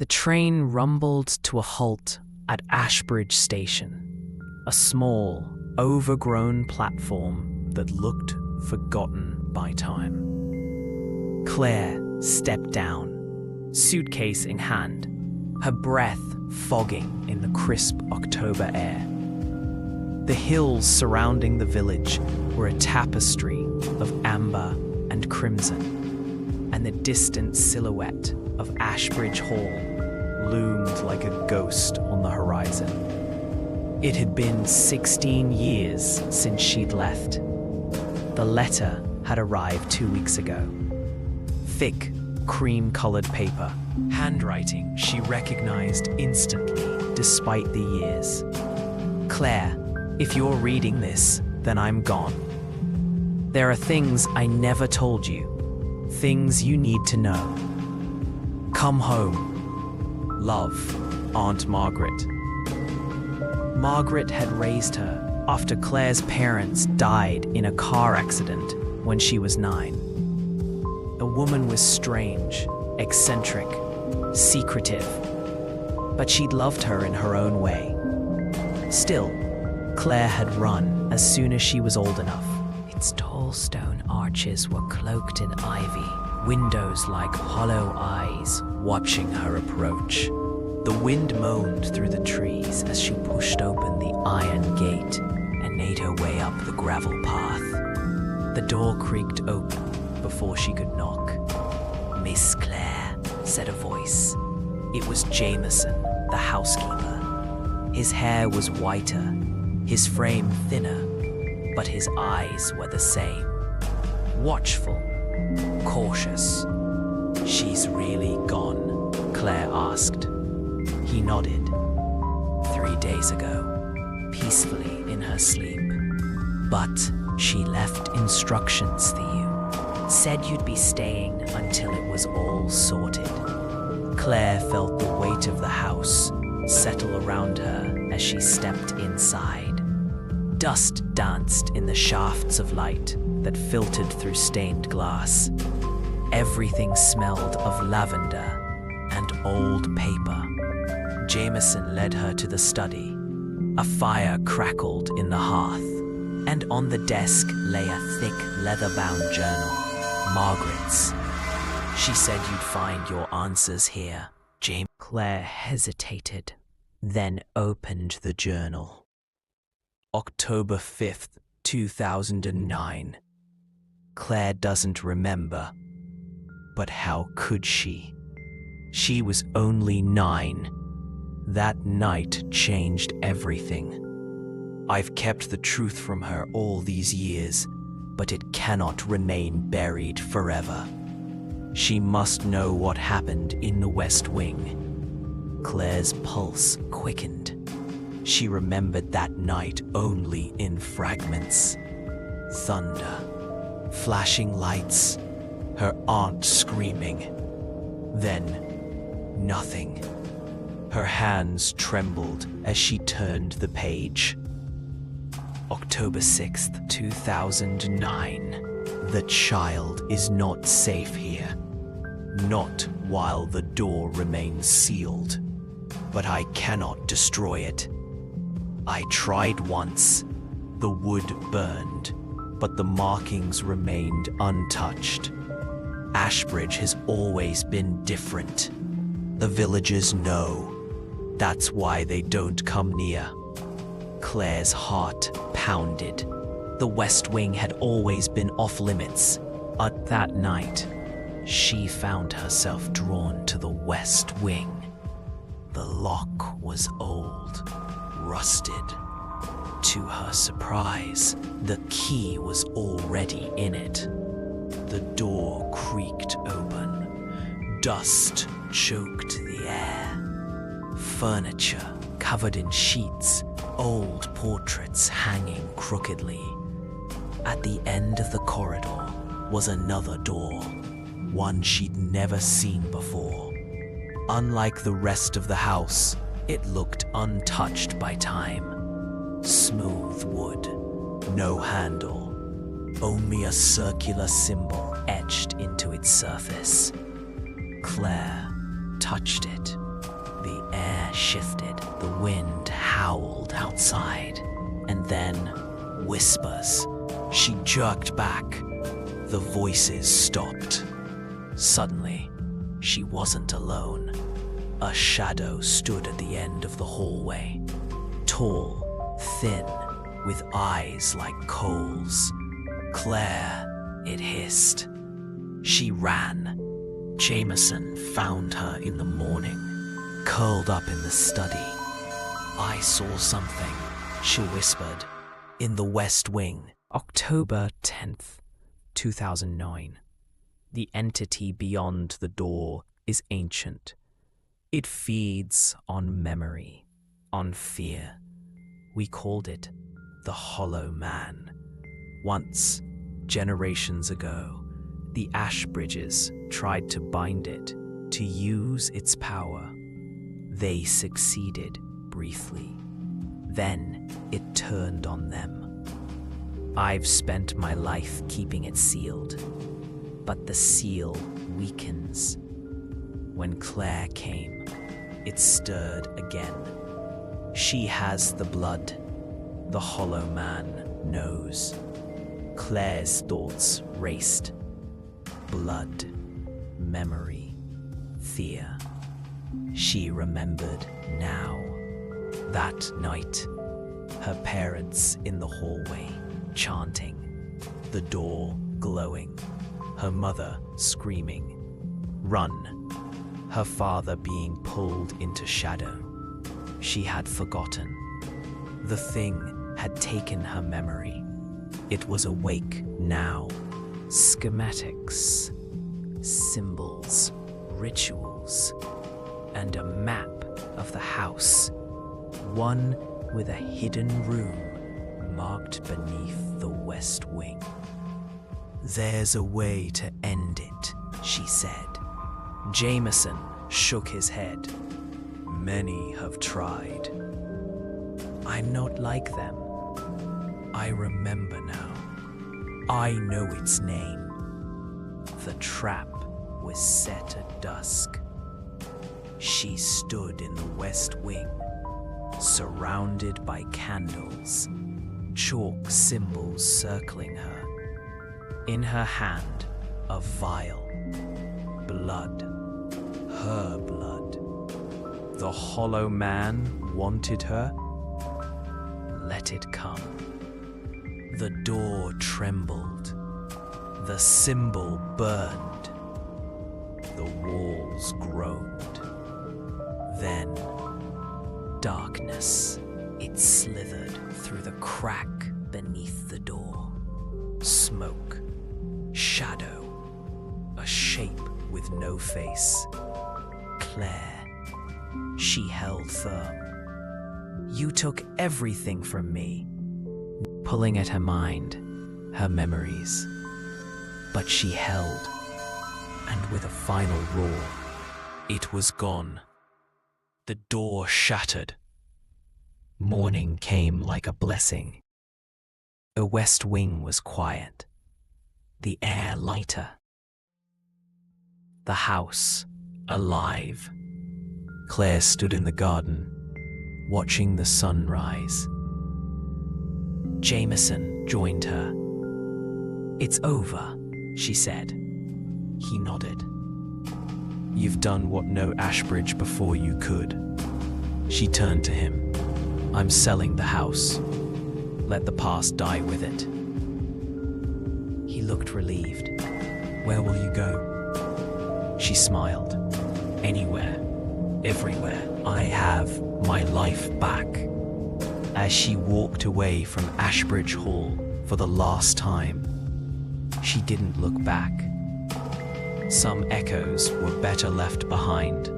The train rumbled to a halt at Ashbridge Station, a small, overgrown platform that looked forgotten by time. Claire stepped down, suitcase in hand, her breath fogging in the crisp October air. The hills surrounding the village were a tapestry of amber and crimson, and the distant silhouette of Ashbridge Hall loomed like a ghost on the horizon. It had been 16 years since she'd left. The letter had arrived 2 weeks ago. Thick, cream-colored paper, handwriting she recognized instantly despite the years. Claire, if you're reading this, then I'm gone. There are things I never told you, things you need to know. Come home. Love, Aunt Margaret. Margaret had raised her after Claire's parents died in a car accident when she was 9. The woman was strange, eccentric, secretive, but she'd loved her in her own way. Still, Claire had run as soon as she was old enough. Its tall stone arches were cloaked in ivy, windows like hollow eyes watching her approach. The wind moaned through the trees as she pushed open the iron gate and made her way up the gravel path. The door creaked open before she could knock. "Miss Claire," said a voice. It was Jameson, the housekeeper. His hair was whiter, his frame thinner, but his eyes were the same. Watchful, cautious. "She's really gone?" Claire asked. He nodded. 3 days ago, peacefully in her sleep. "But she left instructions for you. Said you'd be staying until it was all sorted." Claire felt the weight of the house settle around her as she stepped inside. Dust danced in the shafts of light that filtered through stained glass. Everything smelled of lavender and old paper. Jameson led her to the study. A fire crackled in the hearth, and on the desk lay a thick leather-bound journal, Margaret's. "She said you'd find your answers here." Claire hesitated, then opened the journal. October 5th, 2009. Claire doesn't remember, but how could she? She was only 9. That night changed everything. "I've kept the truth from her all these years, but it cannot remain buried forever. She must know what happened in the West Wing." Claire's pulse quickened. She remembered that night only in fragments. Thunder, flashing lights, her aunt screaming. Then, nothing. Her hands trembled as she turned the page. October 6th, 2009. "The child is not safe here. Not while the door remains sealed. But I cannot destroy it. I tried once. The wood burned, but the markings remained untouched. Ashbridge has always been different. The villagers know. That's why they don't come near." Claire's heart pounded. The West Wing had always been off limits. But that night, she found herself drawn to the West Wing. The lock was old, rusted. To her surprise, the key was already in it. The door creaked open. Dust choked the air. Furniture covered in sheets, old portraits hanging crookedly. At the end of the corridor was another door, one she'd never seen before. Unlike the rest of the house, it looked untouched by time. Smooth wood, no handle, only a circular symbol etched into its surface. Claire touched it. air shifted, the wind howled outside, and then whispers. She jerked back. The voices stopped. Suddenly, she wasn't alone. A shadow stood at the end of the hallway. Tall, thin, with eyes like coals. "Claire," it hissed. She ran. Jameson found her in the morning, curled up in the study. "I saw something," she whispered, "in the West Wing." October 10th, 2009. The entity beyond the door is ancient. It feeds on memory, on fear. We called it the Hollow Man. Once, generations ago, the Ashbridges tried to bind it, to use its power. They succeeded briefly. Then it turned on them. I've spent my life keeping it sealed, but the seal weakens. When Claire came, it stirred again. She has the blood. The Hollow Man knows. Claire's thoughts raced. Blood, memory, fear. She remembered now. That night, her parents in the hallway, chanting, the door glowing, her mother screaming, "Run!" Her father being pulled into shadow. She had forgotten. The thing had taken her memory. It was awake now. Schematics, symbols, rituals, and a map of the house. One with a hidden room marked beneath the West Wing. "There's a way to end it," she said. Jameson shook his head. "Many have tried. I'm not like them. I remember now. I know its name." The trap was set at dusk. She stood in the West Wing, surrounded by candles, chalk symbols circling her. In her hand, a vial. Blood. Her blood. The Hollow Man wanted her. Let it come. The door trembled. The symbol burned. The walls groaned. Then, darkness. It slithered through the crack beneath the door. Smoke. Shadow. A shape with no face. Claire. She held firm. "You took everything from me," pulling at her mind, her memories. But she held, and with a final roar, it was gone. The door shattered. Morning came like a blessing. The West Wing was quiet, the air lighter. The house alive. Claire stood in the garden, watching the sun rise. Jameson joined her. "It's over," she said. He nodded. "You've done what no Ashbridge before you could." She turned to him. "I'm selling the house. Let the past die with it." He looked relieved. "Where will you go?" She smiled. "Anywhere. Everywhere. I have my life back." As she walked away from Ashbridge Hall for the last time, she didn't look back. Some echoes were better left behind.